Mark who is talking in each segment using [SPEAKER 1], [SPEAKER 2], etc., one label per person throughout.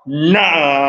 [SPEAKER 1] Namo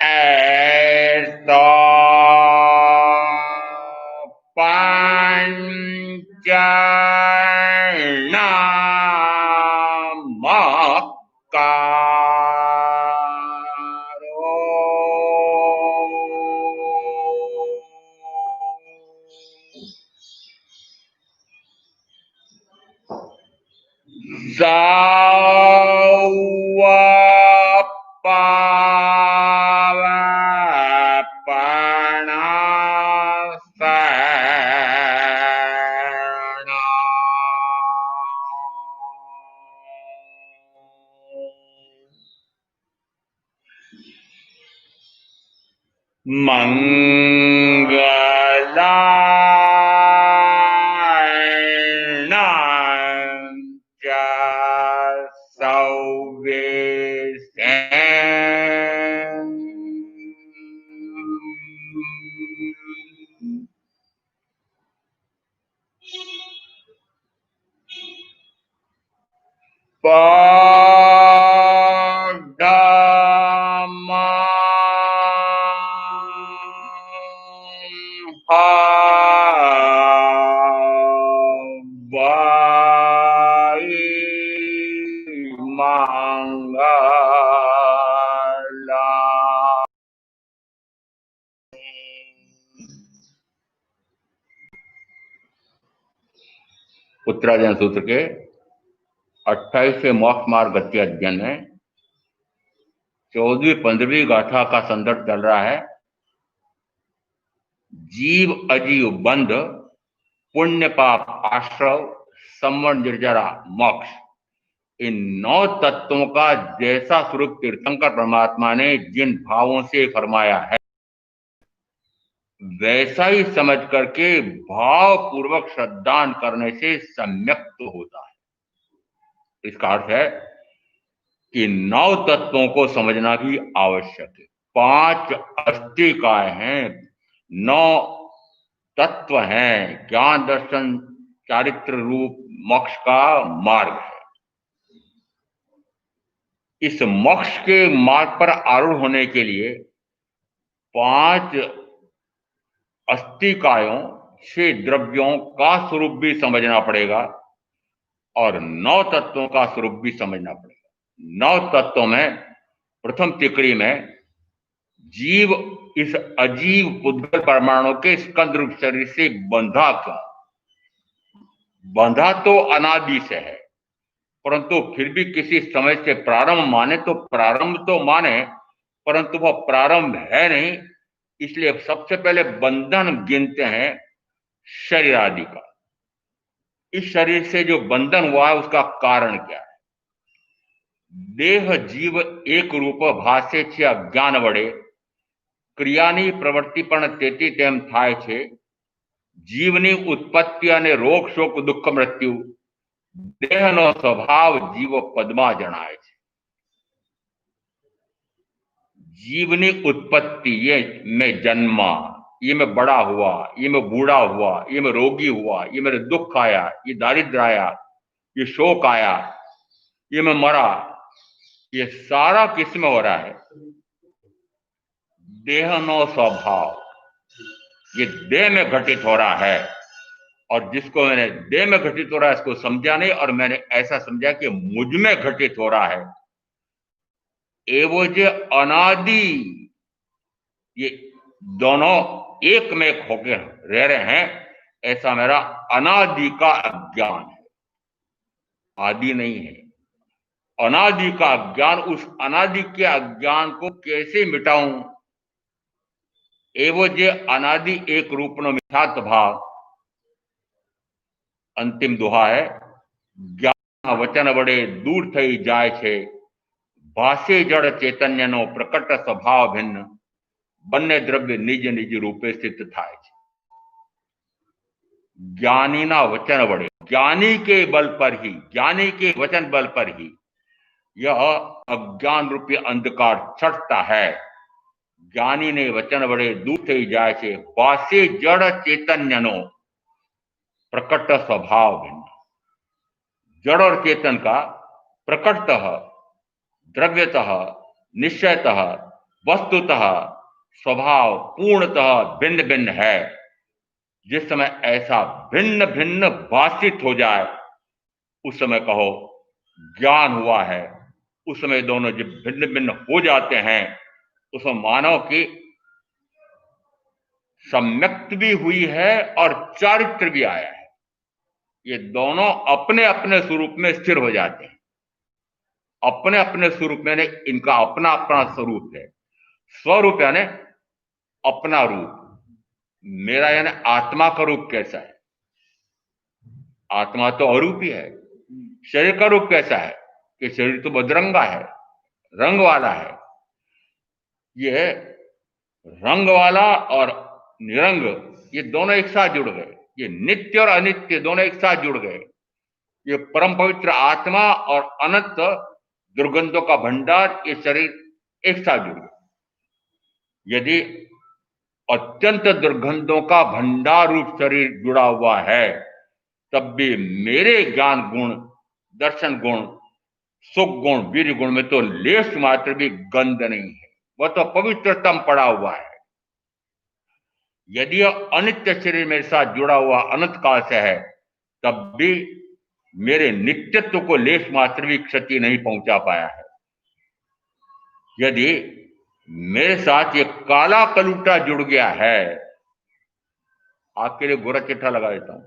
[SPEAKER 1] ऐसा उत्तरायण सूत्र के 28वें मोक्ष मार्ग गति अध्ययन में 14वीं-15वीं गाथा का संदर्भ चल रहा है। जीव अजीव बंध, पुण्य पाप आश्रव, संवरण निर्जरा मोक्ष, इन 9 तत्वों का जैसा स्वरूप तीर्थंकर परमात्मा ने जिन भावों से फरमाया है, वैसा ही समझ करके भाव पूर्वक श्रद्धान करने से सम्यक होता है। इसका अर्थ है कि 9 तत्वों को समझना भी आवश्यक है। 5 अस्तिकाएं हैं, 9 तत्व हैं, ज्ञान दर्शन चारित्र रूप मोक्ष का मार्ग है। इस मोक्ष के मार्ग पर आरूढ़ होने के लिए 5 अस्थिकायों से द्रव्यों का स्वरूप भी समझना पड़ेगा और नौ तत्वों का स्वरूप भी समझना पड़ेगा। नौ तत्वों में प्रथम टिकड़ी में जीव इस अजीव पुद्गल परमाणु के स्कंद रूप शरीर से बंधा क्यों? बंधा तो अनादि से है, परंतु फिर भी किसी समय से प्रारंभ माने तो प्रारंभ तो माने, परंतु वह प्रारंभ है नहीं, इसलिए सबसे पहले बंधन गिनते हैं शरीर आदि का। इस शरीर से जो बंधन हुआ है उसका कारण क्या है? देह जीव एक रूप भाष्य छे अज्ञान वडे क्रियानी प्रवृत्ति પણ તેથી તેમ થાય છે। જીવની ઉત્પત્તિ અને રોગ શોક દુઃખ મૃત્યુ દેહનો સ્વભાવ જીવ પદમાં જણાય છે। जीवनी उत्पत्ति, ये मैं जन्मा, ये मैं बड़ा हुआ, ये मैं बूढ़ा हुआ, ये मैं रोगी हुआ, ये मेरे दुख आया, ये दारिद्र आया, ये शोक आया, ये मैं मरा, ये सारा किस में हो रहा है? देहनो स्वभाव, ये देह में घटित हो रहा है। और जिसको मैंने देह में घटित हो रहा है इसको समझा नहीं, और मैंने ऐसा समझा कि मुझ में घटित हो रहा है। एवो जे अनादि, ये दोनों एक में एक होकर रह रहे हैं, ऐसा मेरा अनादि का अज्ञान है, आदि नहीं है। अनादि का अज्ञान, उस अनादि के अज्ञान को कैसे मिटाऊं? एवो जे अनादि एक रूप नो मिथ्यात्व भाव। अंतिम दोहा है, ज्ञान वचन वडे दूर थई जाय छे, भाषे जड़ चैतन्यनो प्रकट स्वभाव भिन्न, બંને દ્રવ્ય નિજ નિજ રૂપે સ્થિત થાય છે। ज्ञानीना वचन वड़े, ज्ञानी के बल पर ही, ज्ञानी के वचन बल पर ही यह अज्ञान रूपी अंधकार छटता है। ज्ञानी ने वचन वड़े दूर थई जाय छे, वासे जड़ चैतन्यनो प्रकट स्वभाव भिन्न। जड़ और चेतन का प्रकटतः, द्रव्यतः, निश्चयतः, वस्तुतः स्वभाव पूर्णतः भिन्न भिन्न है। जिस समय ऐसा भिन्न भिन्न भाषित हो जाए उस समय कहो ज्ञान हुआ है। उस समय दोनों जब भिन्न भिन्न हो जाते हैं उसमें मानव की सम्यक्त भी हुई है और चारित्र भी आया है। ये दोनों अपने अपने स्वरूप में स्थिर हो जाते हैं। अपने अपने स्वरूप में, इनका अपना अपना स्वरूप है। स्वरूप यानी अपना रूप। मेरा यानी आत्मा का रूप कैसा है? आत्मा तो अरूपी है। शरीर का रूप कैसा है? कि शरीर तो बदरंगा है, रंग वाला है। ये रंग वाला और निरंग, ये दोनों एक साथ जुड़ गए। ये नित्य और अनित्य दोनों एक साथ जुड़ गए। ये परम पवित्र आत्मा और अनंत दुर्गंधों का भंडार, ये शरीर एक साथ जुड़ गए। यदि अत्यंत दुर्गंधों का भंडार रूप शरीर जुड़ा हुआ है, तब भी मेरे ज्ञान गुण, दर्शन गुण, सुख गुण, वीर गुण में तो लेश मात्र भी गंध नहीं है। वह तो पवित्रतम पड़ा हुआ है। यदि यह अनित्य शरीर मेरे साथ जुड़ा हुआ अनंत काल से है, तब भी मेरे नित्यत्व को लेश मात्र भी क्षति नहीं पहुंचा पाया है। यदि मेरे साथ ये काला कलूटा जुड़ गया है, आपके लिए गोरा चिट्ठा लगा देता हूं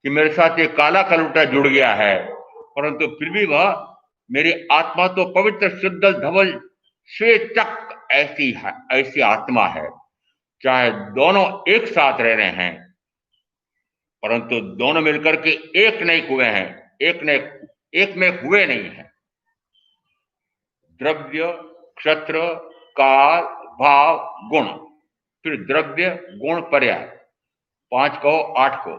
[SPEAKER 1] कि मेरे साथ ये काला कलूटा जुड़ गया है, परंतु फिर भी वह मेरी आत्मा तो पवित्र शुद्ध धवल श्वेत चक ऐसी है, ऐसी आत्मा है। चाहे दोनों एक साथ रह रहे हैं, परंतु दोनों मिलकर के एक नहीं हुए हैं, एक में हुए नहीं है। द्रव्य, क्षत्र, काल, भाव, गुण, फिर द्रव्य, गुण, पर्याय, 5 को 8 को,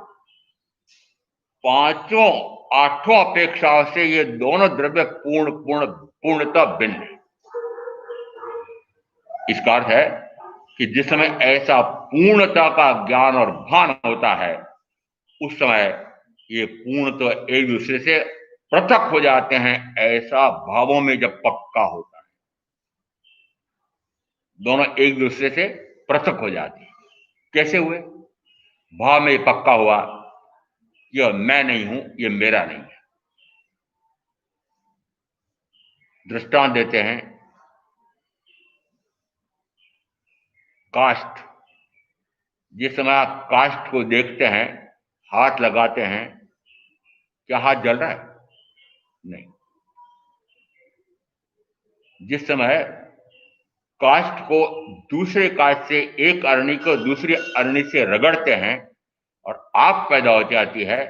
[SPEAKER 1] पांचों आठों अपेक्षाओं से ये दोनों द्रव्य पूर्णतः भिन्न है। इसका अर्थ है कि जिस समय ऐसा पूर्णता का ज्ञान और भान होता है, उस समय ये पूर्णतः एक दूसरे से पृथक हो जाते हैं। ऐसा भावों में जब पक्का होता है, दोनों एक दूसरे से पृथक हो जाते हैं। कैसे हुए? भाव में पक्का हुआ कि यह मैं नहीं हूं, ये मेरा नहीं है। दृष्टांत देते हैं, काष्ठ। जिस समय आप काष्ठ को देखते हैं, हाथ लगाते हैं, क्या हाथ जल रहा है? नहीं। जिस समय काष्ठ को दूसरे काष्ठ से, एक अरणी को दूसरी अरणी से रगड़ते हैं और आग पैदा हो जाती है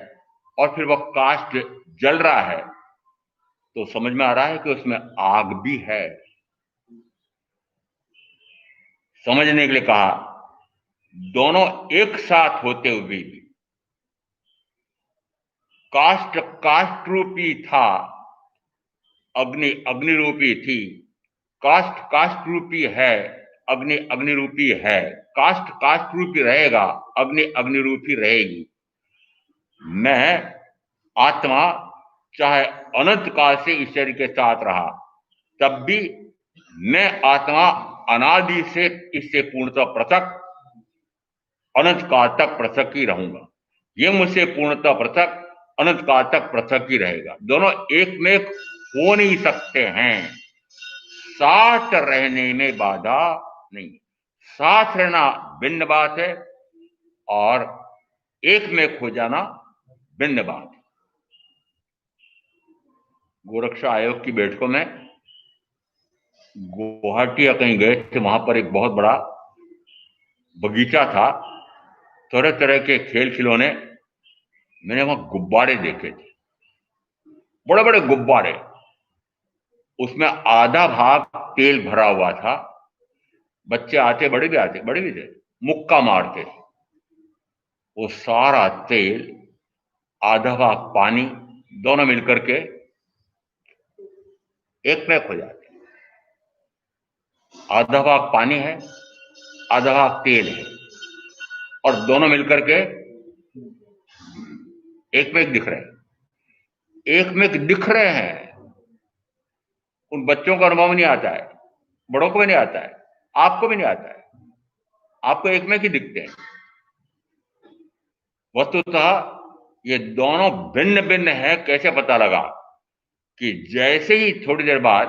[SPEAKER 1] और फिर वह काष्ठ जल रहा है, तो समझ में आ रहा है कि उसमें आग भी है। समझने के लिए कहा, दोनों एक साथ होते हुए भी काष्ठ काष्ठ रूपी था, अग्नि अग्नि रूपी थी, काष्ठ काष्ठ रूपी है, अग्नि अग्नि रूपी है, काष्ठ काष्ठ रूपी रहेगा, अग्नि अग्नि रूपी रहेगी। मैं आत्मा चाहे अनंत काल से इस शरीर के साथ रहा, तब भी मैं आत्मा अनादि से इससे पूर्णतः पृथक, अनंत काल तक पृथक ही रहूंगा। ये मुझसे पूर्णतः पृथक, अनंत काल तक पृथक ही रहेगा। दोनों एक में एक हो नहीं सकते हैं। साथ रहने में बाधा नहीं। साथ रहना भिन्न बात है और एक में खो जाना भिन्न बात है। गोरक्षा आयोग की बैठकों में गुवाहाटी या कहीं गए थे, वहां पर एक बहुत बड़ा बगीचा था, तरह तरह के खेल खिलौने। मैंने वहां गुब्बारे देखे थे, बड़े बड़े गुब्बारे। उसमें आधा भाग तेल भरा हुआ था। बच्चे आते, बड़े भी थे, मुक्का मारते थे। वो सारा तेल, आधा भाग पानी, दोनों मिलकर के एक में खो जाते। आधा भाग पानी है, आधा भाग तेल है, और दोनों मिलकर के एक में एक दिख रहे हैं। एक में एक दिख रहे हैं। उन बच्चों को अनुभव नहीं आता है, बड़ों को भी नहीं आता है, आपको भी नहीं आता है। आपको एक में ही दिखते हैं। वस्तुतः ये दोनों भिन्न भिन्न है। कैसे पता लगा? कि जैसे ही थोड़ी देर बाद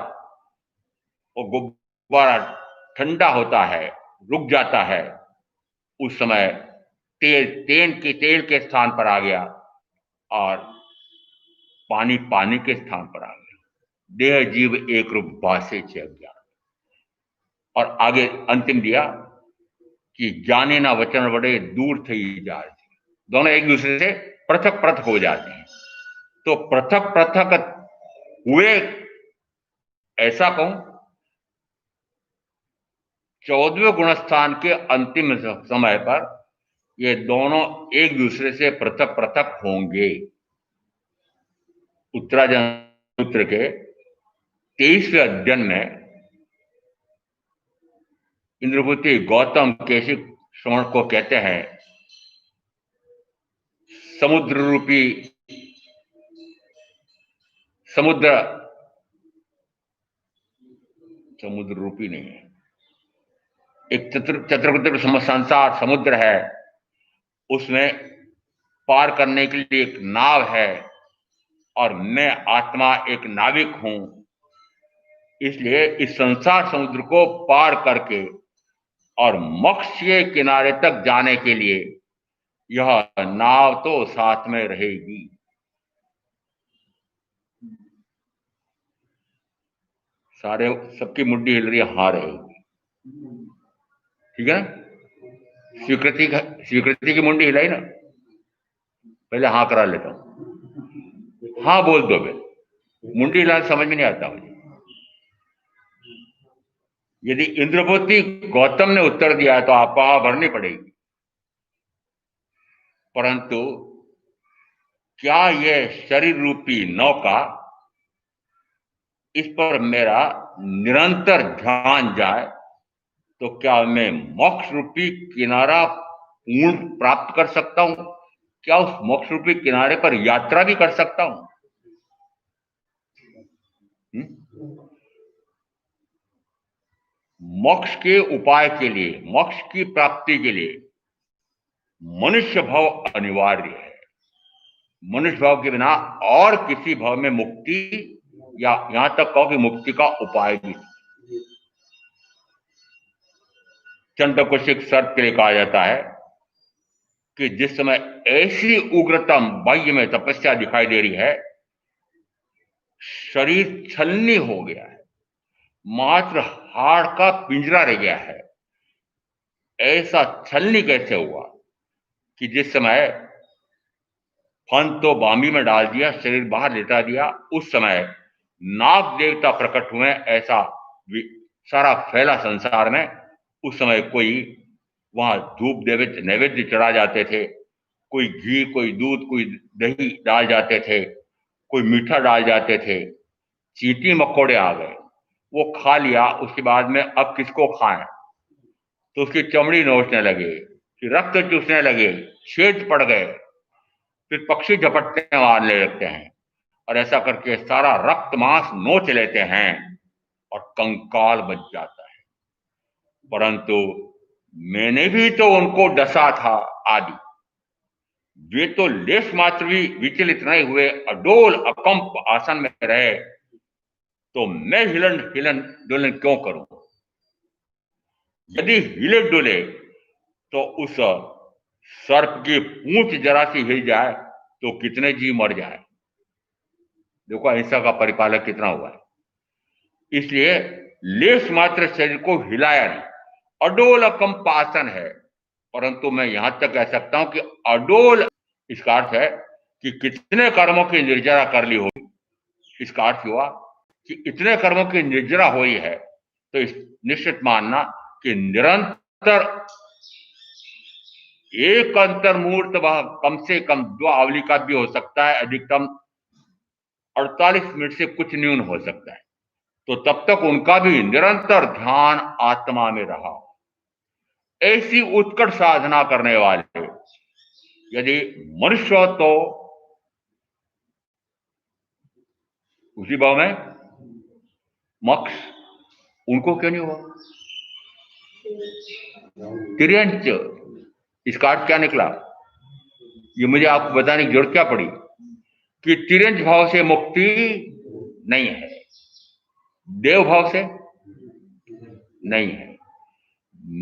[SPEAKER 1] वो गुब्बारा ठंडा होता है, रुक जाता है, उस समय तेल के स्थान पर आ गया और पानी पानी के स्थान पर आ गया। देह जीव एक रूप भाषे छे अज्ञान। और आगे अंतिम दिया कि जाने ना वचन बड़े दूर थे जा। दोनों एक दूसरे से पृथक पृथक हो जाते हैं। तो पृथक पृथक हुए, ऐसा कहूं, 14वें गुणस्थान के अंतिम समय पर ये दोनों एक दूसरे से पृथक पृथक होंगे। उत्तराजन सूत्र के 23वें अध्ययन में इंद्रभूति गौतम केशिक श्रवण को कहते हैं, समुद्र रूपी समुद्र, समुद्र रूपी नहीं है, एक चतुर्भुज संसार समुद्र है। उसमें पार करने के लिए एक नाव है और मैं आत्मा एक नाविक हूं। इसलिए इस संसार समुद्र को पार करके और मोक्ष के किनारे तक जाने के लिए यह नाव तो साथ में रहेगी। सारे सबकी मुट्ठी हिल रही है, हाँ रहेगी। ठीक है ना? स्वीकृति की मुंडी हिलाई ना, पहले हाँ करा लेता हूं। हाँ बोल दो, मुंडी हिला समझ में नहीं आता मुझे। यदि इंद्रभूति गौतम ने उत्तर दिया तो आपको हाँ भरनी पड़ेगी। परंतु क्या यह शरीर रूपी नौका, इस पर मेरा निरंतर ध्यान जाए तो क्या मैं मोक्ष रूपी किनारा पूर्ण प्राप्त कर सकता हूं? क्या उस मोक्ष रूपी किनारे पर यात्रा भी कर सकता हूं? मोक्ष के उपाय के लिए, मोक्ष की प्राप्ति के लिए मनुष्य भाव अनिवार्य है। मनुष्य भाव के बिना और किसी भाव में मुक्ति, या यहां तक कहो कि मुक्ति का उपाय भी नहीं। चंद्रकोशिक शर्त के लिए कहा जाता है कि जिस समय ऐसी उग्रतम बाह्य में तपस्या दिखाई दे रही है, शरीर छलनी हो गया है, मात्र हाड़ का पिंजरा रह गया है, ऐसा छलनी कैसे हुआ कि जिस समय फन तो बामी में डाल दिया, शरीर बाहर लेटा दिया, उस समय नाग देवता प्रकट हुए, ऐसा सारा फैला संसार में। उस समय कोई वहां धूप नैवेद्य चढ़ा जाते थे, कोई घी, कोई दूध, कोई दही डाल जाते थे, कोई मीठा डाल जाते थे। चींटी मकोड़े आ गए, वो खा लिया, उसके बाद में अब किसको खाएं, तो उसकी चमड़ी नोचने लगे, फिर रक्त चूसने लगे, छेद पड़ गए, फिर पक्षी झपटने मारने लगते हैं, और ऐसा करके सारा रक्त मांस नोच लेते हैं और कंकाल बच जाता है। परंतु मैंने भी तो उनको डसा था आदि, वे तो लेश मात्र भी विचलित नहीं हुए, अडोल अकंप आसन में रहे, तो मैं हिलन हिलन डुलन क्यों करूं? यदि हिले डुले तो उस सर्प की पूंछ जरा सी हिल जाए तो कितने जीव मर जाए। देखो अहिंसा का परिपालक कितना हुआ है। इसलिए लेश मात्र शरीर को हिलाया नहीं, अडोल अकंप आसन है। परंतु मैं यहां तक कह सकता हूं कि अडोल, इसका अर्थ है कि कितने कर्मों की निर्जरा कर ली होगी। इसका अर्थ हुआ कि इतने कर्मों की निर्जरा हुई है, तो इस निश्चित मानना कि निरंतर एक अंतर्मूर्त वह कम से कम 2 आवली का भी हो सकता है, अधिकतम 48 मिनट से कुछ न्यून हो सकता है, तो तब तक उनका भी निरंतर ध्यान आत्मा में रहा। ऐसी उत्कट साधना करने वाले यदि मनुष्य हो तो उसी भाव में मोक्ष उनको क्यों नहीं हुआ? तिर्यंच, इसका अर्थ क्या निकला, ये मुझे आपको बताने की जरूरत क्या पड़ी कि तिर्यंच भाव से मुक्ति नहीं है, देव भाव से नहीं है,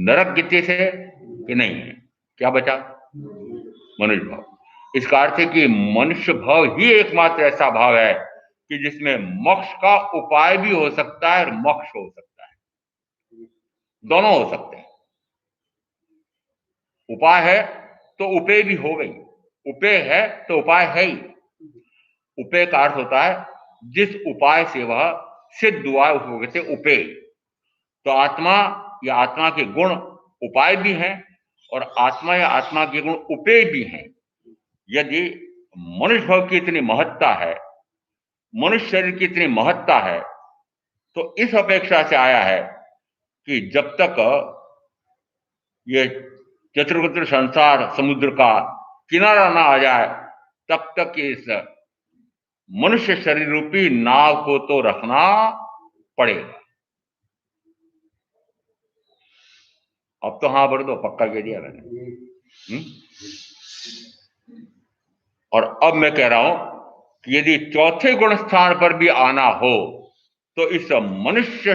[SPEAKER 1] नरक गति से कि नहीं है, क्या बचा? मनुष्य भाव। इसका अर्थ है कि मनुष्य भाव ही एकमात्र ऐसा भाव है कि जिसमें मोक्ष का उपाय भी हो सकता है और मोक्ष हो सकता है, दोनों हो सकते हैं। उपाय है तो उपेय भी हो गई, उपेय है तो उपाय है ही। उपेय का अर्थ होता है जिस उपाय से वह सिद्ध हुआ है उसको कहते उपेय। तो आत्मा या आत्मा के गुण उपाय भी हैं और आत्मा या आत्मा के गुण उपेय भी हैं। यदि मनुष्य भाव की इतनी महत्ता है, मनुष्य शरीर की इतनी महत्ता है, तो इस अपेक्षा से आया है कि जब तक ये चतुर्गत्र संसार समुद्र का किनारा ना आ जाए, तब तक इस मनुष्य शरीर रूपी नाव को तो रखना पड़ेगा। अब तो हाँ भर दो, पक्का कह दिया मैंने। और अब मैं कह रहा हूं कि यदि चौथे गुण स्थान पर भी आना हो तो इस मनुष्य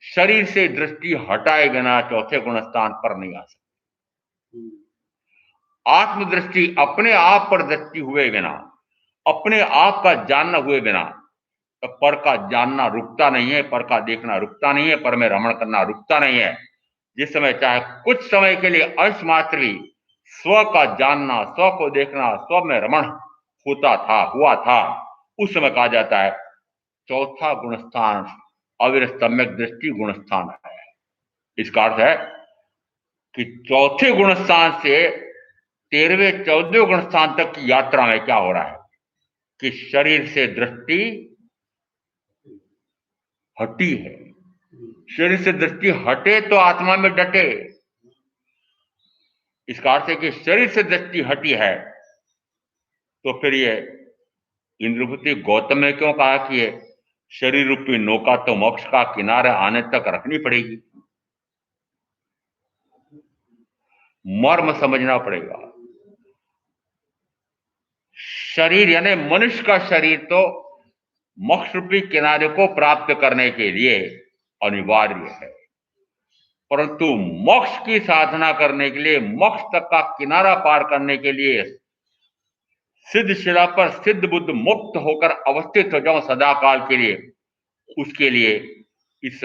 [SPEAKER 1] शरीर से दृष्टि हटाए बिना चौथे गुण स्थान पर नहीं आ सकती। आत्मदृष्टि, अपने आप पर दृष्टि हुए बिना, अपने आप का जानना हुए बिना, तो पर का जानना रुकता नहीं है, पर का देखना रुकता नहीं है, पर में रमण करना रुकता नहीं है। जिस समय चाहे कुछ समय के लिए अंश मात्र भी स्व का जानना, स्व को देखना, स्व में रमण हुआ था, उस समय कहा जाता है चौथा गुणस्थान अविरत सम्यक दृष्टि गुणस्थान है। इसका अर्थ है कि चौथे गुणस्थान से 13वें 14वें गुणस्थान तक की यात्रा में क्या हो रहा है कि शरीर से दृष्टि हटी है। शरीर से दृष्टि हटे तो आत्मा में डटे। इसका अर्थ है कि शरीर से दृष्टि हटी है, तो फिर ये इंद्रभूति गौतम ने क्यों कहा कि ये शरीर रूपी नौका तो मोक्ष का किनारे आने तक रखनी पड़ेगी। मर्म समझना पड़ेगा। शरीर यानी मनुष्य का शरीर तो मोक्ष रूपी किनारे को प्राप्त करने के लिए अनिवार्य है, परंतु मोक्ष की साधना करने के लिए, मोक्ष तक का किनारा पार करने के लिए, सिद्ध शिला पर सिद्ध बुद्ध मुक्त होकर अवस्थित हो जाऊं सदा काल के लिए, उसके लिए इस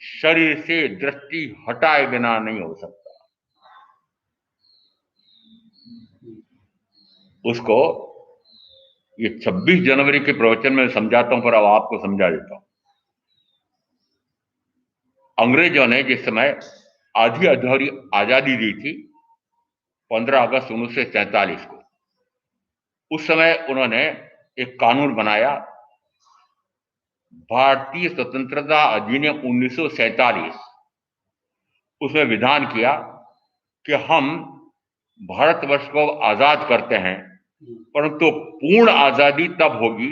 [SPEAKER 1] शरीर से दृष्टि हटाए बिना नहीं हो सकता। उसको ये 26 जनवरी के प्रवचन में समझाता हूं, पर अब आपको समझा देता हूं। अंग्रेजों ने जिस समय आधी अधूरी आजादी दी थी 15 अगस्त 1947 को, उस समय उन्होंने एक कानून बनाया, भारतीय स्वतंत्रता अधिनियम 1947। उसमें विधान किया कि हम भारतवर्ष को आजाद करते हैं, परंतु पूर्ण आजादी तब होगी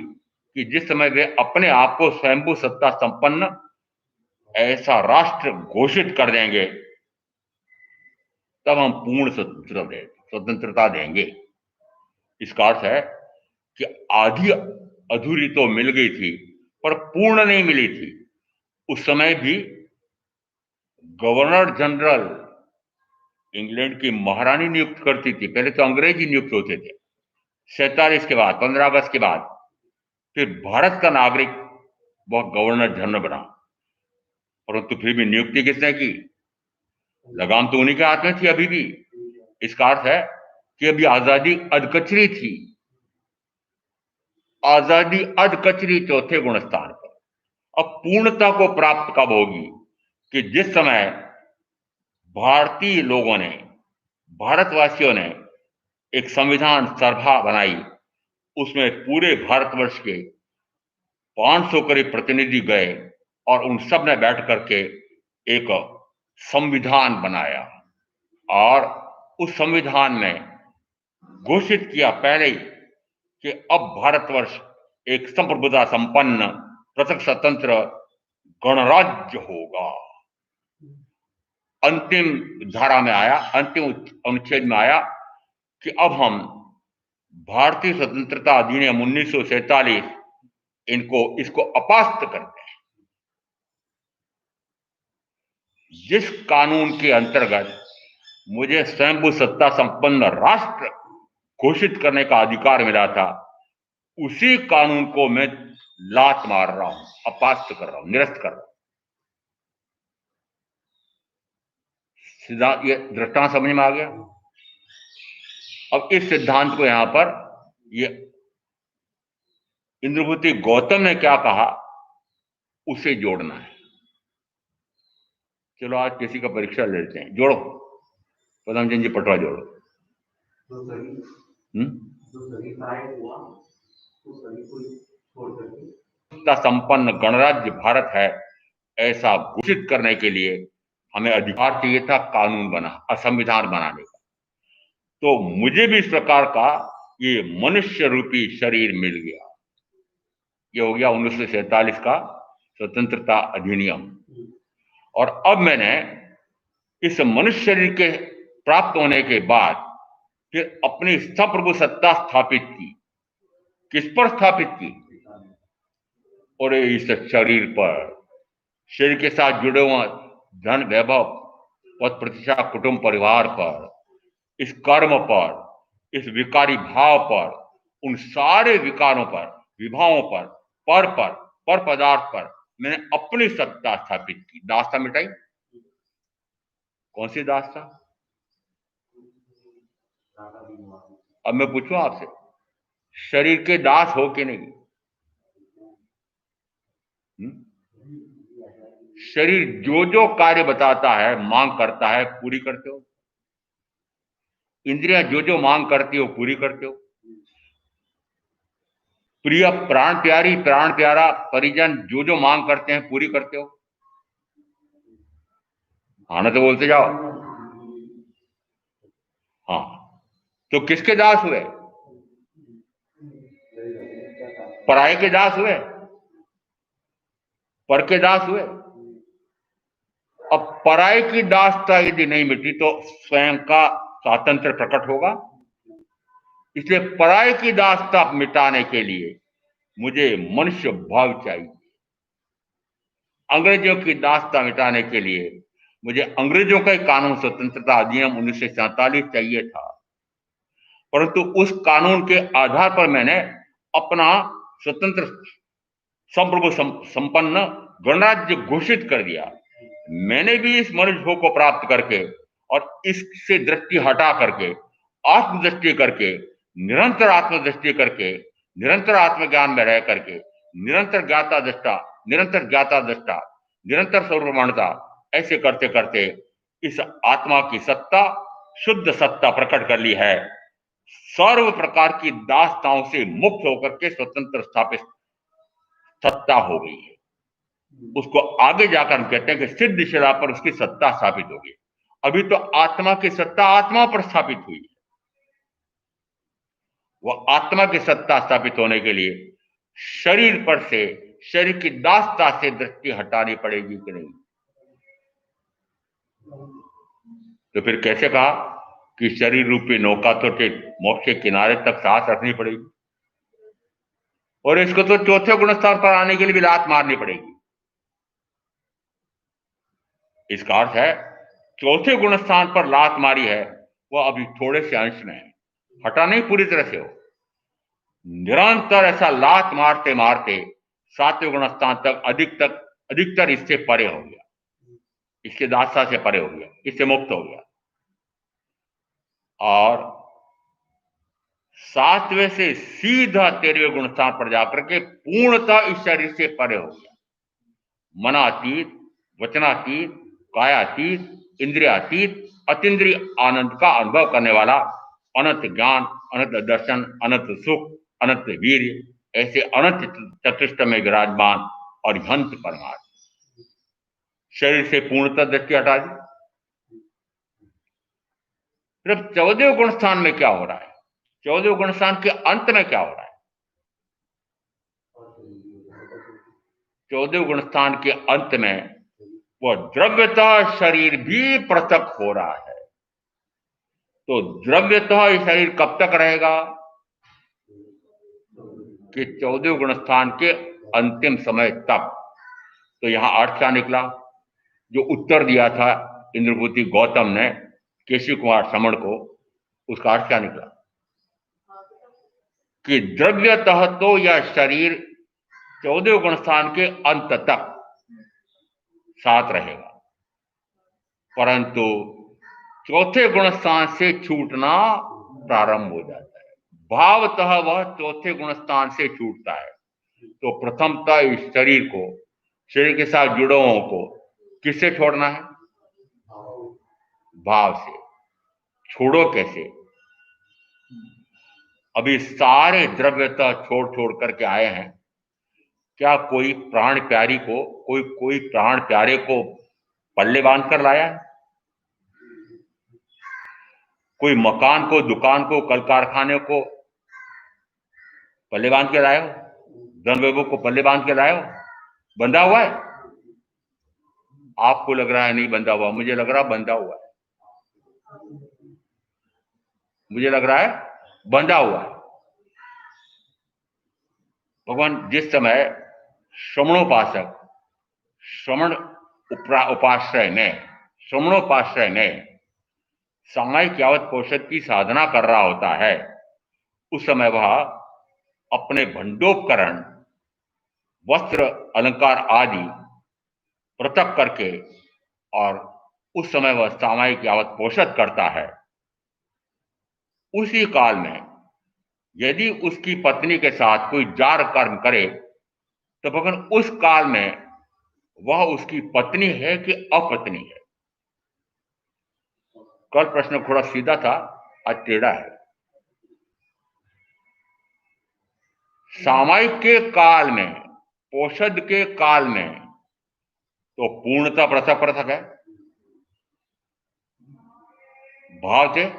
[SPEAKER 1] कि जिस समय वे अपने आप को स्वयंभू सत्ता संपन्न ऐसा राष्ट्र घोषित कर देंगे, तब हम पूर्ण स्वतंत्रता देंगे। इसका अर्थ है कि आधी अधूरी तो मिल गई थी, पर पूर्ण नहीं मिली थी। उस समय भी गवर्नर जनरल इंग्लैंड की महारानी नियुक्त करती थी। पहले तो अंग्रेज ही नियुक्त होते थे, 47 के बाद, 15 अगस्त के बाद फिर भारत का नागरिक वह गवर्नर जनरल बना, परंतु फिर भी नियुक्ति किसने की? लगाम तो उन्हीं के हाथ में थी अभी भी। इसका अर्थ है कि अभी आजादी अधकचरी थी, आजादी अधकचरी चौथे गुण स्थान पर। अब पूर्णता को प्राप्त कब होगी? कि जिस समय भारतीय लोगों ने, भारतवासियों ने एक संविधान सभा बनाई, उसमें पूरे भारतवर्ष के 500 करीब प्रतिनिधि गए और उन सब ने बैठ करके एक संविधान बनाया, और उस संविधान में घोषित किया पहले ही कि अब भारतवर्ष एक संप्रभुता संपन्न पृथक स्वतंत्र गणराज्य होगा। अंतिम धारा में आया, अंतिम अनुच्छेद में आया कि अब हम भारतीय स्वतंत्रता अधिनियम 1947 इसको अपास्त करते हैं। जिस कानून के अंतर्गत मुझे स्वयंभू सत्ता संपन्न राष्ट्र घोषित करने का अधिकार मिला था, उसी कानून को मैं लात मार रहा हूं, अपास्त कर रहा हूं, निरस्त कर रहा हूं। सिद्धांत, ये दृष्टांत समझ में आ गया। अब इस सिद्धांत को यहां पर ये इंद्रभूति गौतम ने क्या कहा, उसे जोड़ना है। चलो आज किसी का परीक्षा ले लेते हैं, जोड़ो। पदमचंद जी पटवा जोड़ो। संपन्न गणराज्य भारत है ऐसा घोषित करने के लिए हमें अधिकार चाहिए था, कानून बना, असंविधान बनाने का। तो मुझे भी इस प्रकार का ये मनुष्य रूपी शरीर मिल गया। ये हो गया 1947 का स्वतंत्रता अधिनियम। और अब मैंने इस मनुष्य शरीर के प्राप्त होने के बाद फिर अपनी सप्रभु सत्ता स्थापित की। किस पर स्थापित की? और इस शरीर पर, शरीर के साथ जुड़े हुए धन वैभव पद प्रतिष्ठा कुटुंब परिवार पर, इस कर्म पर, इस विकारी भाव पर, उन सारे विकारों पर, विभावों पर, पर पदार्थ पर मैंने अपनी सत्ता स्थापित की। दास्ता मिटाई। कौन सी दास्ता? अब मैं पूछूं आपसे, शरीर के दास हो कि नहीं? शरीर जो जो कार्य बताता है, मांग करता है, पूरी करते हो? इंद्रियां जो जो मांग करती हो, पूरी करते हो? प्रिय प्राण प्यारी, प्राण प्यारा परिजन जो जो मांग करते हैं, पूरी करते हो? हाँ ना, तो बोलते जाओ। हाँ, तो किसके दास हुए? पराये के दास हुए? पर के दास हुए? अब पराई की दास्ता यदि नहीं मिटी तो स्वयं का स्वातंत्र प्रकट होगा। इसलिए पराई की दास्ता मिटाने के लिए मुझे मनुष्य भाव चाहिए। अंग्रेजों की दास्ता मिटाने के लिए मुझे अंग्रेजों का कानून स्वतंत्रता अधिनियम 1947 चाहिए था, परंतु उस कानून के आधार पर मैंने अपना स्वतंत्र संप्रभु संपन्न गणराज्य घोषित कर दिया। मैंने भी इस मनुष्य भोग को प्राप्त करके और इससे दृष्टि हटा करके आत्मदृष्टि करके निरंतर आत्मदृष्टि करके निरंतर आत्मज्ञान में रह करके निरंतर ज्ञाता दृष्टा निरंतर ज्ञाता दृष्टा निरंतर सर्वप्रमाणता ऐसे करते करते इस आत्मा की सत्ता शुद्ध सत्ता प्रकट कर ली है। सर्व प्रकार की दास्ताओं से मुक्त होकर के स्वतंत्र स्थापित सत्ता हो गई है। उसको आगे जाकर हम कहते हैं कि सिद्ध शिला पर उसकी सत्ता स्थापित होगी। अभी तो आत्मा की सत्ता आत्मा पर स्थापित हुई है। वह आत्मा की सत्ता स्थापित होने के लिए शरीर पर से शरीर की दास्ता से दृष्टि हटानी पड़ेगी कि नहीं। तो फिर कैसे कहा कि शरीर रूपी नौका तो मोक्ष के किनारे तक सांस रखनी पड़ेगी और इसको तो चौथे गुण स्थान पर आने के लिए भी लात मारनी पड़ेगी। इसका अर्थ है चौथे गुण स्थान पर लात मारी है वह अभी थोड़े से अंश में है, हटा नहीं पूरी तरह से हो। निरंतर ऐसा लात मारते मारते सातवें गुण स्थान तक अधिकतर इससे परे हो गया, इसके दास्ता से परे हो गया, इससे मुक्त हो गया और सातवें से सीधा 13वें गुण स्थान पर जाकर के पूर्णतः इस शरीर से परे हो गया। मनातीत, वचनातीत, कायातीत, इंद्रियातीत, अतीन्द्रिय आनंद का अनुभव करने वाला अनंत ज्ञान, अनंत दर्शन, अनंत सुख, अनंत वीर्य ऐसे अनंत चतुष्ट में विराजमान और हंत परमात्मा शरीर से पूर्णतः दृष्टि हटा दी। फिर 14वें गुण स्थान में क्या हो रहा है? 14वें गुण स्थान के अंत में क्या हो रहा है? 14वें गुण स्थान के अंत में वह द्रव्यतः शरीर भी पृथक हो रहा है। तो द्रव्यतः शरीर कब तक रहेगा कि 14वें गुण स्थान के अंतिम समय तक। तो यहां अर्थ क्या निकला? जो उत्तर दिया था इंद्रभूति गौतम ने केशव कुमार श्रमण को, उसका अर्थ क्या निकला कि द्रव्यतः तो यह शरीर 14वें गुण स्थान के अंत तक साथ रहेगा, परंतु चौथे गुण स्थान से छूटना प्रारंभ हो जाता है। भावतः वह चौथे गुण स्थान से छूटता है। तो प्रथमतः इस शरीर को, शरीर के साथ जुड़े को किससे छोड़ना है? भाव से। छोड़ो कैसे? अभी सारे द्रव्यतः छोड़ छोड़ करके आए हैं। क्या कोई प्राण प्यारी को, कोई प्राण प्यारे को पल्ले बांध कर लाया है? कोई मकान को, दुकान को, कल कारखाने को पल्ले बांध के लाए हो? धन वैभव को पल्ले बांध के लाए हो? बंधा हुआ है? आपको लग रहा है नहीं बंधा हुआ, मुझे लग रहा बंधा हुआ है। मुझे लग रहा है बंधा हुआ है। भगवान जिस समय श्रमणोपासक, श्रमण उपाश्रय में, श्रमणोपाश्रय में सामायिक यावत पोषद की साधना कर रहा होता है, उस समय वह अपने भंडोपकरण, वस्त्र, अलंकार आदि पृथक करके और उस समय वह सामायिक यावत पोषद करता है। उसी काल में यदि उसकी पत्नी के साथ कोई जार कर्म करे तो भगवान उस काल में वह उसकी पत्नी है कि अपत्नी है? कल प्रश्न थोड़ा सीधा था, आज टेढ़ा है। सामायिक के काल में, पोषद के काल में तो पूर्णतः पृथक पृथक है। भाव से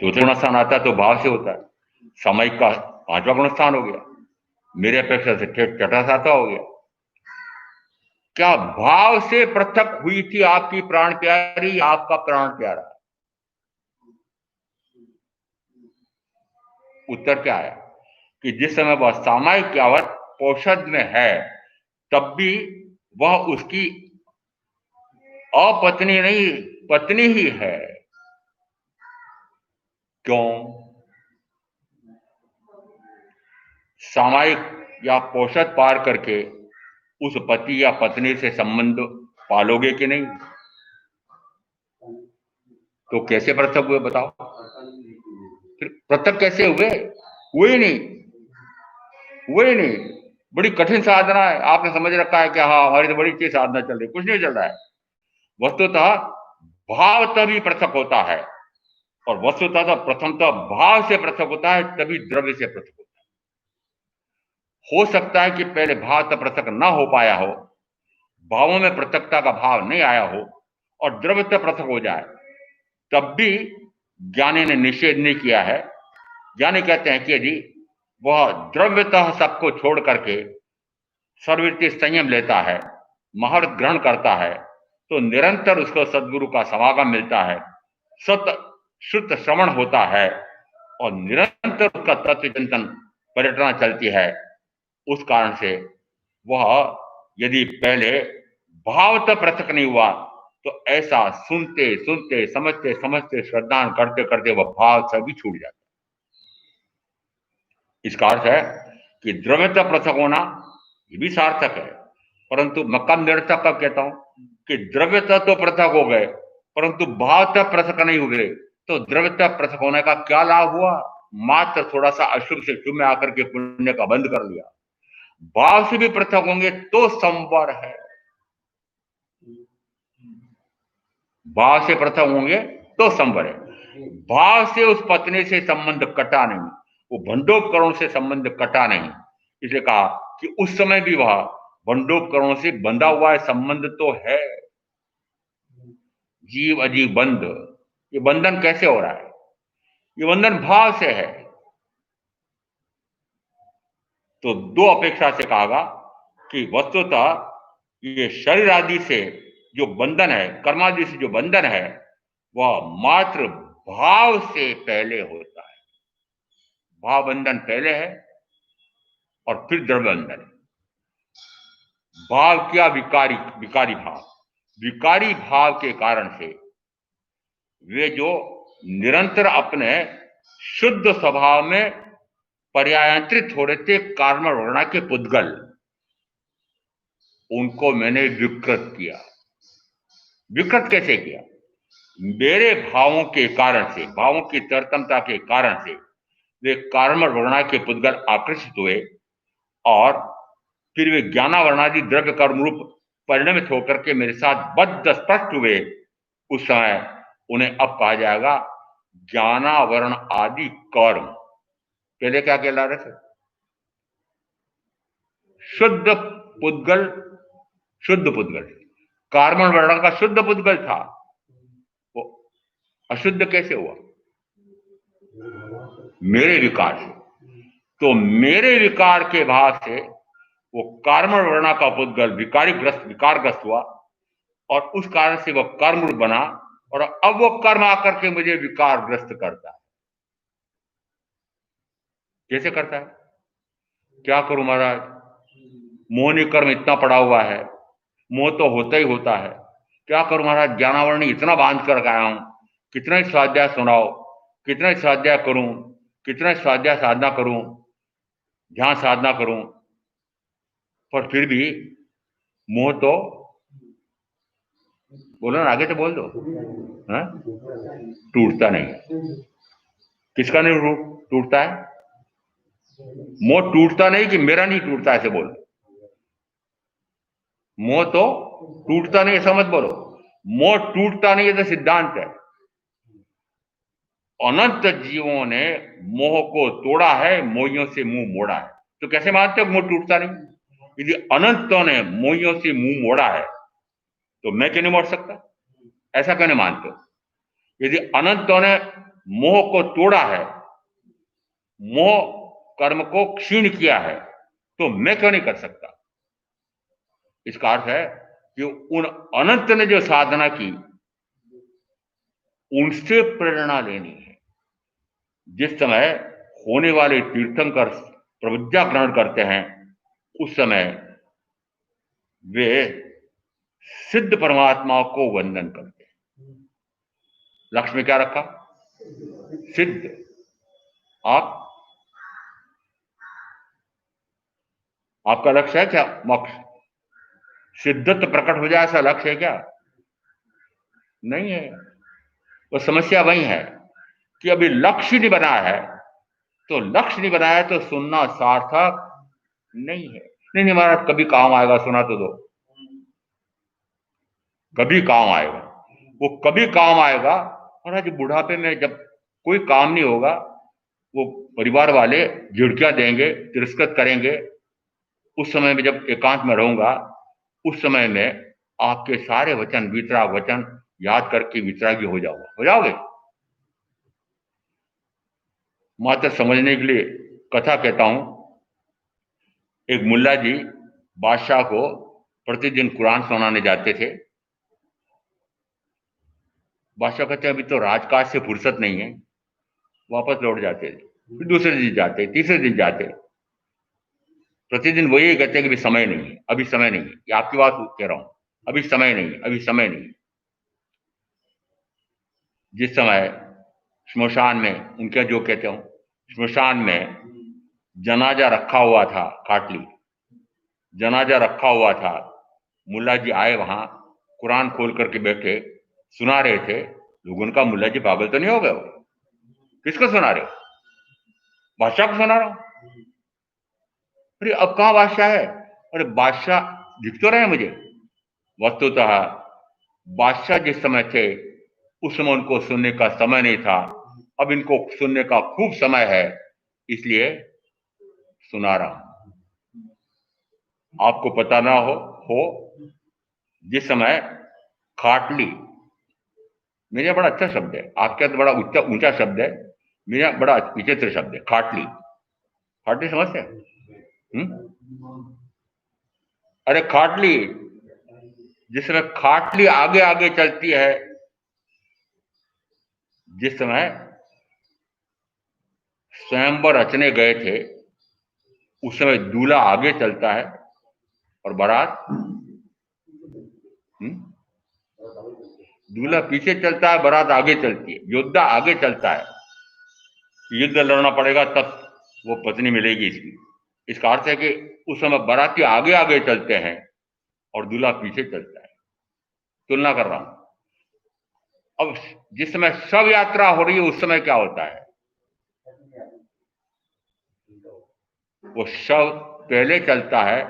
[SPEAKER 1] चौथे गुण स्थान आता है तो भाव से होता है। सामायिक का 5वां गुण स्थान हो गया, मेरे अपेक्षा से छठा सातवां हो गया। क्या भाव से पृथक हुई थी आपकी प्राण प्यारी, आपका प्राण प्यारा? उत्तर क्या आया कि जिस समय वह सामायिक यावत पोषद में है, तब भी वह उसकी अपत्नी नहीं, पत्नी ही है। क्यों? सामायिक या पोषद पार करके उस पति या पत्नी से संबंध पालोगे कि नहीं? तो कैसे पृथक हुए बताओ? फिर पृथक कैसे हुए? हुए नहीं, हुए नहीं। बड़ी कठिन साधना है, आपने समझ रखा है कि हाँ हमारी तो बड़ी अच्छी साधना चल रही, कुछ नहीं चल रहा है। वस्तुतः भाव तभी पृथक होता है, और वस्तुतः तो प्रथमतः भाव से पृथक होता है, तभी द्रव्य से पृथक होता है। हो सकता है कि पहले भाव तब पृथक ना हो पाया हो, भावों में पृथकता का भाव नहीं आया हो, और द्रव्य तब पृथक हो जाए, तब भी ज्ञानी ने निषेध नहीं किया है। ज्ञानी कहते हैं कि यदि वह द्रव्यतः सबको छोड़ करके सर्ववृत्ति संयम लेता है, महाव्रत ग्रहण करता है, तो निरंतर उसको सदगुरु का समागम मिलता है, सत शुद्ध श्रवण होता है, और निरंतर उसका तत्व चिंतन परिक्रमा चलती है। उस कारण से वह यदि पहले भाव तक पृथक नहीं हुआ, तो ऐसा सुनते सुनते समझते समझते श्रद्धा करते करते वह भाव सभी छूट जाता है। इसका अर्थ है कि द्रव्यता पृथक होना ये भी सार्थक है, परंतु मैं कब निरर्थक कब कहता हूं कि द्रव्यता तो पृथक हो गए परंतु भाव तक पृथक नहीं हुए, तो द्रव्यता पृथक होने का क्या लाभ हुआ? मात्र थोड़ा सा अशुभ से शुभ में आकर के पुण्य का बंद कर लिया। भाव से भी पृथक होंगे तो संवर है, भाव से पृथक होंगे तो संवर है। भाव से उस पत्नी से संबंध कटा नहीं, वो भंडोपकरणों से संबंध कटा नहीं, इसलिए कहा कि उस समय भी वह भंडोपकरणों से बंधा हुआ है, संबंध तो है। जीव अजीव बंध, ये बंधन कैसे हो रहा है? ये बंधन भाव से है। तो दो अपेक्षा से कहा कि वस्तुतः ये शरीर आदि से जो बंधन है, कर्मादि से जो बंधन है, वह मात्र भाव से पहले होता है। भाव बंधन पहले है और फिर द्रव्य बंधन है। भाव क्या? विकारी, विकारी भाव। विकारी भाव के कारण से वे जो निरंतर अपने शुद्ध स्वभाव में पर्यायंत्रित हो रहे थे कार्म वर्णा के पुद्गल, उनको मैंने विकृत किया। विकृत कैसे किया? मेरे भावों के कारण से, भावों की तरतमता के कारण से वे कार्म वर्णा के पुद्गल आकर्षित हुए, और फिर वे ज्ञानावरणादि द्रव्य कर्म रूप परिणमित होकर के मेरे साथ बद्ध स्पष्ट हुए। उस समय उन्हें अब कहा जाएगा ज्ञानावरण आदि कर्म। पहले क्या कहला रहे थे? शुद्ध पुद्गल, शुद्ध पुद्गल, कार्बन वर्ण का शुद्ध पुद्गल था, वो अशुद्ध कैसे हुआ? मेरे विकार से। तो मेरे विकार के भाव से वो कार्बन वर्ण का पुद्गल विकारग्रस्त हुआ, और उस कारण से वह कर्म बना, और अब वो कर्म आकर के मुझे विकारग्रस्त करता है। कैसे करता है? क्या करूं महाराज, मोहनी कर्म इतना पड़ा हुआ है, मोह तो होता ही होता है। क्या करूं महाराज, ज्ञानावरणी इतना बांध कर गया हूं, कितना ही स्वाध्याय सुनाओ, कितना ही स्वाध्याय करूं, कितना ही स्वाध्याय साधना करूं, ध्यान साधना करूं, पर फिर भी मोह तो, बोलो ना, आगे तो बोल दो, टूटता नहीं। किसका नहीं टूटता है? मोह टूटता नहीं कि मेरा नहीं टूटता, ऐसे बोलो। मोह तो टूटता नहीं, ऐसा मत बोलो। मोह टूटता नहीं, ये तो सिद्धांत है। अनंत जीवों ने मोह को तोड़ा है, मोहियों से मुंह मोड़ा है। तो कैसे मानते हो मोह टूटता नहीं? यदि अनंतों ने मोहियों से मुंह मोड़ा है, तो मैं क्यों नहीं मोड़ सकता? ऐसा क्यों नहीं मानते हो? यदि अनंतों ने मोह को तोड़ा है, मोह कर्म को क्षीण किया है, तो मैं क्यों नहीं कर सकता? इसका अर्थ है कि उन अनंत ने जो साधना की उनसे प्रेरणा लेनी है। जिस समय होने वाले तीर्थंकर प्रतिज्ञा ग्रहण करते हैं उस समय वे सिद्ध परमात्मा को वंदन करते हैं। लक्ष्य में क्या रखा? सिद्ध। आप आपका लक्ष्य है क्या? मोक्ष, सिद्धत्व प्रकट हो जाए ऐसा लक्ष्य है क्या? नहीं है। वो समस्या वही है कि अभी लक्ष्य नहीं बना है, तो लक्ष्य नहीं बनाया तो सुनना सार्थक नहीं है। नहीं नहीं महाराज, कभी काम आएगा, सुना तो दो। कभी काम आएगा, वो कभी काम आएगा। महाराज बुढ़ापे में जब कोई काम नहीं होगा, वो परिवार वाले झिड़कियां देंगे, तिरस्कृत करेंगे। उस समय में जब एकांत में रहूंगा, उस समय में आपके सारे वचन, वितराग वचन याद करके वितरागी हो जाओगे। हो जाओगे। मात्र समझने के लिए कथा कहता हूं। एक मुल्ला जी बादशाह को प्रतिदिन कुरान सुनाने जाते थे। बादशाह कहते अभी तो राजकाज से फुर्सत नहीं है, वापस लौट जाते थे। फिर दूसरे दिन जाते, तीसरे दिन जाते, प्रतिदिन वही कहते कि अभी समय नहीं है, अभी समय नहीं है। ये आपकी बात कह रहा हूं, अभी समय नहीं है, अभी समय नहीं है। जिस समय श्मशान में, उनके जो कहते हो, श्मशान में जनाजा रखा हुआ था, काटली जनाजा रखा हुआ था, मुल्ला जी आए, वहां कुरान खोल करके बैठे, सुना रहे थे लोग। उनका मुल्ला जी पागल तो नहीं हो गए? किसको सुना रहे हो? बादशाह को सुना रहा हूं। अरे अब कहां बादशाह है? अरे बादशाह दिख तो रहे मुझे। वस्तुतः बादशाह जिस समय थे उस समय उनको सुनने का समय नहीं था। अब इनको सुनने का खूब समय है, इसलिए सुना रहा हूं। आपको पता ना हो जिस समय खाटली, मेरा बड़ा अच्छा शब्द है, आपका तो बड़ा ऊंचा शब्द है, मेरा बड़ा विचित्र शब्द है। खाटली, खाटली समझते हैं? अरे खाटली, जिस समय खाटली आगे आगे चलती है, जिस समय स्वयंवर रचने गए थे उस समय दूल्हा आगे चलता है और बारात, दूल्हा पीछे चलता है, बारात आगे चलती है। योद्धा आगे चलता है, युद्ध लड़ना पड़ेगा तब वो पत्नी मिलेगी इसकी। इसका अर्थ है कि उस समय बाराती आगे आगे चलते हैं और दूल्हा पीछे चलता है। तुलना कर रहा हूं। अब जिस समय शव यात्रा हो रही है उस समय क्या होता है? वो शव पहले चलता है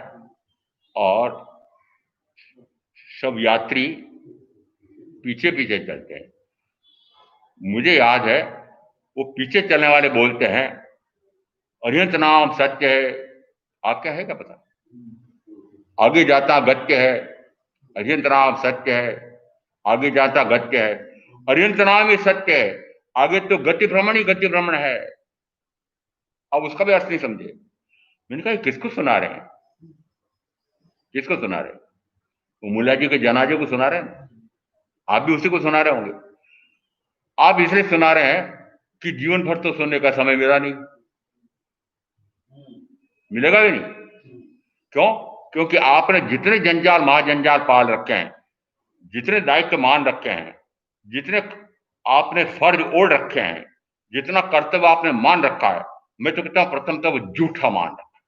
[SPEAKER 1] और शव यात्री पीछे पीछे चलते हैं। मुझे याद है वो पीछे चलने वाले बोलते हैं अरिहंत नाम सत्य है। आप क्या है क्या पता? आगे जाता गत्य है, अरिहंत नाम सत्य है, आगे जाता गत्य है। अरिहंत नाम ही सत्य है, आगे तो गति भ्रमण ही गति भ्रमण है। अब उसका भी अर्थ नहीं समझे। मैंने कहा किसको सुना रहे हैं? किसको सुना रहे हैं? वो मुल्ला जी के जनाजे को सुना रहे हैं। आप भी उसी को सुना रहे होंगे। आप इसलिए सुना रहे हैं कि जीवन भर तो सुनने का समय मिला नहीं, मिलेगा भी नहीं। क्यों? क्योंकि आपने जितने जंजाल महाजंजाल पाल रखे हैं, जितने दायित्व मान रखे हैं, जितने आपने फर्ज ओढ़ रखे हैं, जितना कर्तव्य आपने मान रखा है, मैं तो कहता हूं प्रथम तो वो झूठा मान रखा।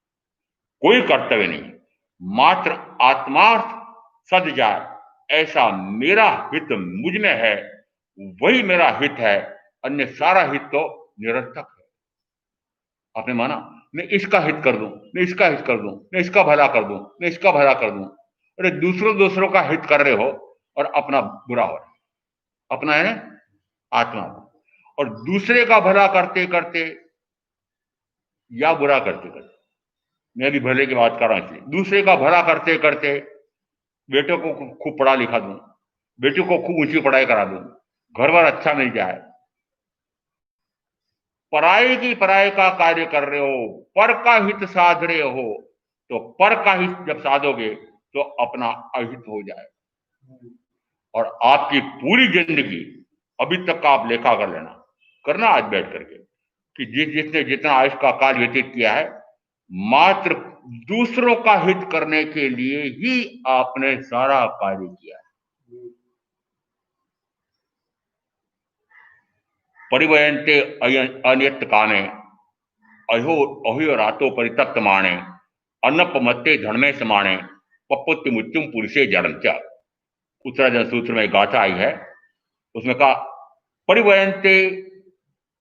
[SPEAKER 1] कोई कर्तव्य नहीं, मात्र आत्मार्थ सद जाए ऐसा मेरा हित मुझ में है, वही मेरा हित है। अन्य सारा हित तो निरर्थक है। आपने माना मैं इसका हित कर दूं, मैं इसका हित कर दूं, मैं इसका भला कर दूं, मैं इसका भला कर दूं। अरे दूसरों का हित कर रहे हो और अपना बुरा हो रहा है। अपना है ना आत्मा को, और दूसरे का भला करते करते या बुरा करते करते, मैं भी भले की बात कर रहा हूं, इसलिए दूसरे का भला करते करते बेटे को खूब पढ़ा लिखा दूं, बेटी को खूब ऊंची पढ़ाई करा दूं, घर बार अच्छा मिल जाए। पराई की पराई का कार्य कर रहे हो, पर का हित साध रहे हो। तो पर का हित जब साधोगे तो अपना अहित हो जाए। और आपकी पूरी जिंदगी अभी तक का आप लेखा कर लेना, करना आज बैठ करके, कि जिसने जितना आयुष का काल व्यतीत किया है, मात्र दूसरों का हित करने के लिए ही आपने सारा कार्य किया है। परिवयन्ते अनियत कामे अहो रातो परितप्त माणे अन्नपमत्ते धन में समाणे पपुत्ति मुत्युम पुरुषे जन्म च। उत्तराजन सूत्र में गाथा आई है, उसमें कहा परिवयन्ते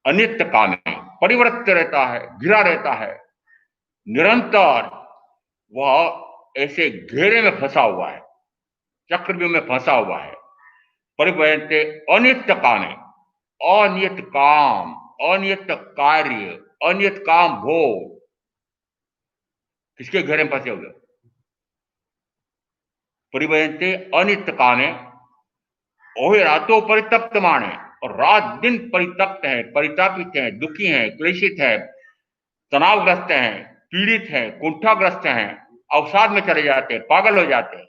[SPEAKER 1] अनित्य कामे, परिवृत्त रहता है, घिरा रहता है, निरंतर वह ऐसे घेरे में फंसा हुआ है, चक्रव्यूह में फंसा हुआ है। परिवयन्ते अनित्य कामे, अनियत काम, अनियत कार्य, अनियत काम भोग, किसके घेरे में फंसे हुए? परिवयन्ते अनित्य कामे ओहे रातों परितप्त माने, और रात दिन परितप्त है, परितापित है, दुखी है, क्लेशित है, तनावग्रस्त हैं, पीड़ित हैं, कुंठाग्रस्त हैं, अवसाद में चले जाते हैं, पागल हो जाते हैं।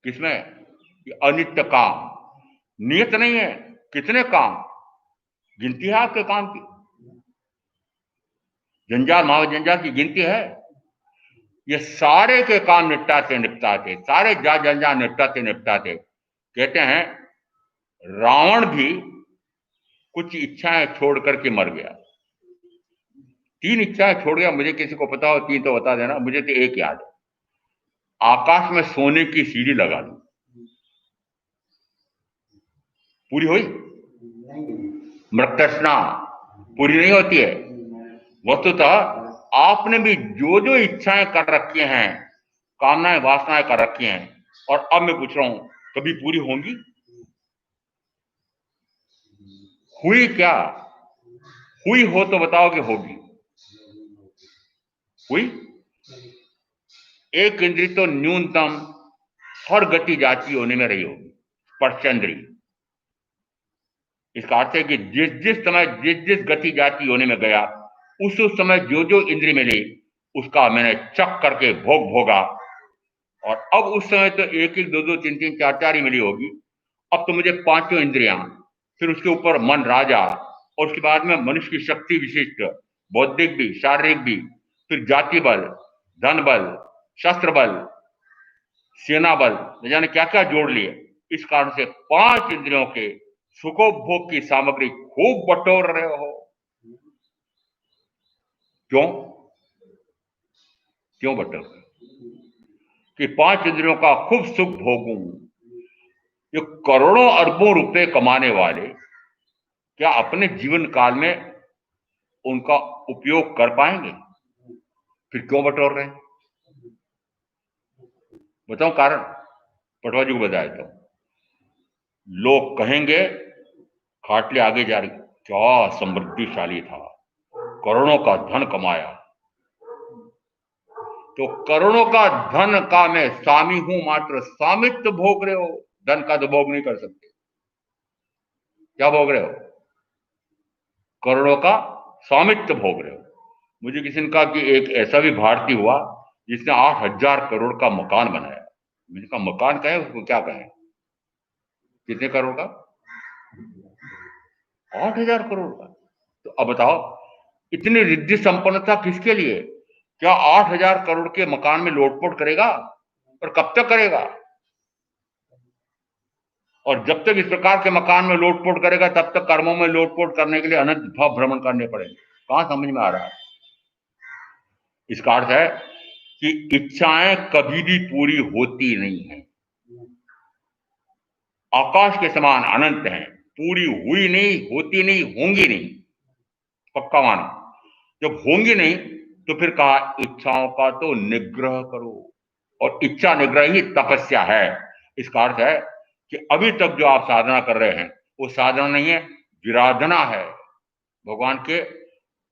[SPEAKER 1] किसमें? अनित्य काम, नियत नहीं है। कितने काम, गिनती है आपके काम की? जंजाल महाजंजाल की गिनती है? ये सारे के काम निपटाते निपटाते, सारे जंजाल निपटाते निपटाते, कहते हैं रावण भी कुछ इच्छाएं छोड़ करके मर गया। 3 इच्छाएं छोड़ गया। मुझे किसी को पता हो 3 तो बता देना, मुझे तो एक याद है। आकाश में सोने की सीढ़ी लगा दी, पूरी हुई? मृतृष्णा पूरी नहीं होती है। वस्तुतः आपने भी जो जो इच्छाएं कर रखी हैं, कामनाएं वासनाएं कर रखी हैं, और अब मैं पूछ रहा हूं कभी पूरी होंगी? हुई क्या? हुई हो तो बताओ कि होगी। हुई? एक इंद्री तो न्यूनतम हर गति जाती होने में रही होगी, स्पर्शेंद्री। इसका अर्थ है कि जिस जिस समय जिस जिस गति जाती होने में गया, उस समय जो जो इंद्री मिली उसका मैंने चक करके भोग भोगा। और अब उस समय तो एक एक, दो दो, तीन तीन, चार चार ही मिली होगी। अब तो मुझे 5 इंद्रियां, फिर उसके ऊपर मन राजा, और उसके बाद में मनुष्य की शक्ति विशिष्ट, बौद्धिक भी, शारीरिक भी, फिर जाति बल, धन बल, शस्त्र बल, सेना बल, न जाने क्या क्या जोड़ लिए। इस कारण से 5 इंद्रियों के सुखोपभोग की सामग्री खूब बटोर रहे हो। क्यों? क्यों बटोर रहे? कि 5 इंद्रियों का खूब सुख भोगूं। ये करोड़ों अरबों रुपए कमाने वाले क्या अपने जीवन काल में उनका उपयोग कर पाएंगे? फिर क्यों बटोर रहे हैं? बताओ कारण। पटवा जी को बताया तो लोग कहेंगे खाटले आगे जा रही, क्या समृद्धिशाली था, करोड़ों का धन कमाया। तो करोड़ों का धन का मैं स्वामी हूं, मात्र स्वामित्व भोग रहे हो, धन का तो भोग नहीं कर सकते। क्या भोग रहे हो? करोड़ों का स्वामित्व भोग रहे हो। मुझे किसी ने कहा कि एक ऐसा भी भारतीय हुआ जिसने 8,000 करोड़ का मकान बनाया। मैंने कहा मकान कहें उसको, क्या कहें? कितने करोड़ का? 8,000 करोड़ का। तो अब बताओ इतनी रिद्धि संपन्नता किसके लिए? क्या 8,000 करोड़ के मकान में लोटपोट करेगा? और कब तक करेगा? और जब तक इस प्रकार के मकान में लोटपोट करेगा तब तक कर्मों में लोटपोट करने के लिए अनंत भाव भ्रमण करने पड़ेंगे। कहां समझ में आ रहा है? इसका अर्थ है कि इच्छाएं कभी भी पूरी होती नहीं है। आकाश के समान अनंत हैं, पूरी हुई नहीं, होती नहीं, होंगी नहीं। पक्का मानो। जब होंगी नहीं तो फिर कहा इच्छाओं का तो निग्रह करो, और इच्छा निग्रह ही तपस्या है। इसका अर्थ है कि अभी तक जो आप साधना कर रहे हैं वो साधना नहीं है, विराधना है। भगवान के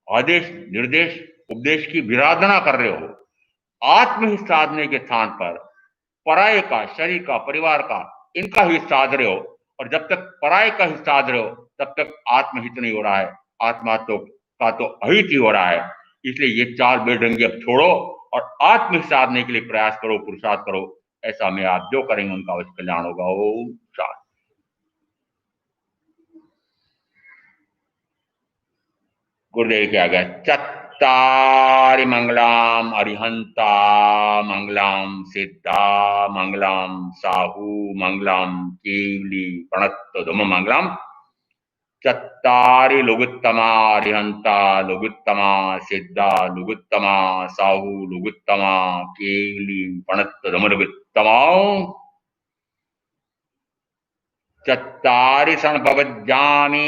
[SPEAKER 1] आदेश, निर्देश, उपदेश की विराधना कर रहे हो। आत्महित साधने के स्थान पर पराये का, शरीर का, परिवार का, इनका हित साध रहे हो। और जब तक पराये का हित साध रहे हो तब तक आत्महित नहीं हो रहा है, आत्मा तो का तो अहित ही हो रहा है। इसलिए ये 4 बेढंगी अब छोड़ो और आत्म साधने के लिए प्रयास करो, पुरुषार्थ करो। ऐसा में आप जो करेंगे उनका अवश्य कल्याण होगा। ओम शांति। गुरुदेव क्या गया, चत्तारि मंगलाम अरिहंता मंगलाम सिद्धा मंगलाम साहू मंगलाम केवली प्रणतोधम मंगलाम। चत्तारि लुगुत्तमा अरिहंता लुगुत्तमा सिद्धा लुगुत्तमा साहू लुगुत्तमा केवली प्रणतोधम लुगुत्तमा। चत्तारि शरणपवज्जामि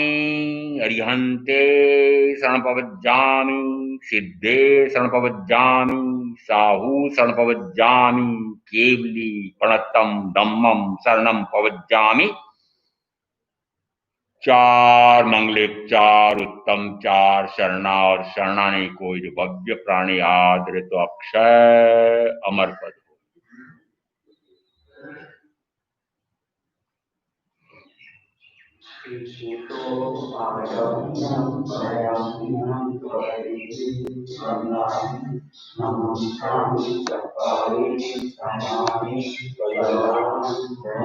[SPEAKER 1] अरिहन्ते शरणपवज्जामि सिद्धे शरणपवज्जामि साहू शरणपवज्जामि केवली प्रणतम धम्मम शरणम पवज्जामि। चार मंगलिक, चार उत्तम, चार शरणा और शरणाने कोई जो भव्य प्राणी आदर तो अक्षय अमर पद।